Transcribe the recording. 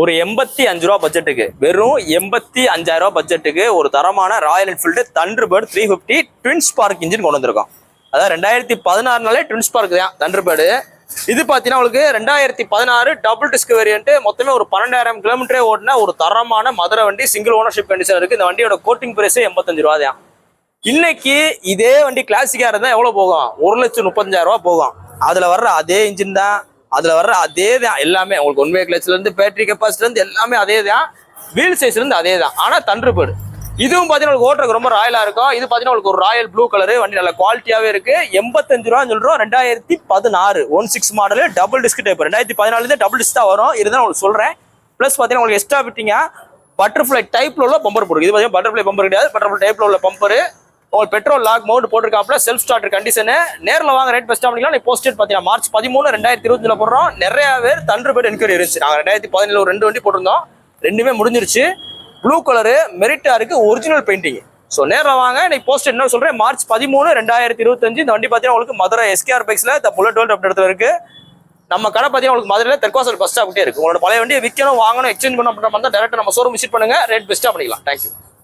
ஒரு 85 ரூபா பட்ஜெட்டுக்கு, வெறும் 85,000 ரூபா பட்ஜெட்டுக்கு ஒரு தரமான Royal Enfield Thunderbird 350 twin spark engine கொண்டு வந்திருக்கோம். அதாவது 2016 ட்வின் ஸ்பார்க் தான் தண்டர்பர்டு. இது பார்த்தீங்கன்னா உங்களுக்கு 2016 டபுள் டிஸ்க் வேரியன்ட், மொத்தமே ஒரு 12,000 கிலோமீட்டரே ஓடின ஒரு தரமான மதுரை வண்டி, சிங்கிள் ஓனர்ஷிப் கண்டிஷன் இருக்கு. இந்த வண்டியோட கோட்டிங் பிரைஸ் 85 ரூபா தான். இன்னைக்கு இதே வண்டி கிளாசிக்கா இருந்தா எவ்வளவு போகும்? 1,35,000 ரூபா போகும். அதுல வர்ற அதே இன்ஜின் தான், அதுல வர்ற அதே தான் எல்லாமே. உங்களுக்கு ஒன் வே கிளச்ல இருந்து பேட்டரி கெப்பாசிட்டில இருந்து எல்லாமே அதே தான், வீல் சைஸ்ல இருந்து அதே தான். ஆனா தண்டர்பர்டு இதுவும் பாத்தீங்கன்னா ஓட்டுறதுக்கு ரொம்ப ராயலா இருக்கும். இது பாத்தீங்கன்னா உங்களுக்கு ஒரு ராயல் ப்ளூ கலர் வண்டி, நல்ல குவாலிட்டியாவே இருக்கு. 85 ரூபா சொல்றோம். 2016 16 model double disk type. 2014 double disk தான் வரும், இருந்தாலும் உங்களுக்கு சொல்றேன். பிளஸ் பாத்தீங்கன்னா உங்களுக்கு எக்ஸ்ட்ரா ஃபிட்டிங்கா பட்டர்ஃபிளை டைப்ல உள்ள பம்பர் போடுறது. இது பாத்தீங்கன்னா பட்டர்ஃபிளை பம்பர் கிடையாது, பட்டர்ஃபிளை டைப்ல உள்ள பம்பர். உங்களுக்கு பெட்ரோல் லாக் மோட் போட்டிருக்காப்ல, செல்ஃப் ஸ்டார்டர் கண்டிஷனு. நேரில் வாங்க, ரேட் பெஸ்ட்டாக பண்ணிக்கலாம். நீ போஸ்டேட் பார்த்தீங்கன்னா March 13 2025 போடுறோம். நிறைய பேர் தண்டர்பர்ட் என்கொயரி இருந்துச்சு. நாங்கள் 2017 ஒரு 2 வண்டி போட்டிருந்தோம், ரெண்டுமே முடிஞ்சிருச்சு. ப்ளூ கலரு மெரிட்டா இருக்கு, ஒரிஜினல் பெயிண்டிங். ஸோ நேரில் வாங்க, இன்னைக்கு போஸ்டேட் என்ன சொல்றேன், March 13 2025. இந்த வண்டி பார்த்தீங்கன்னா உங்களுக்கு மதுரை SKR பைக்ஸ்ல புல்லட் வேர்ல்ட் அப்படி இடத்துல இருக்கு. நம்ம கடை பார்த்தீங்கன்னா உங்களுக்கு மதுரையில் தெற்காசல் பஸ் ஸ்டாப்ட்டே இருக்கு. உங்களோட பழைய வண்டியை விற்கணும், வாங்கணும், எக்ஸ்சேஞ்ச் பண்ண அப்படின்ற மாதிரி தான் டேரக்டாக நம்ம ஷோரூம் விசிட் பண்ணுங்க. ரேட் பெஸ்ட்டாக பண்ணிக்கலாம். தேங்க்யூ.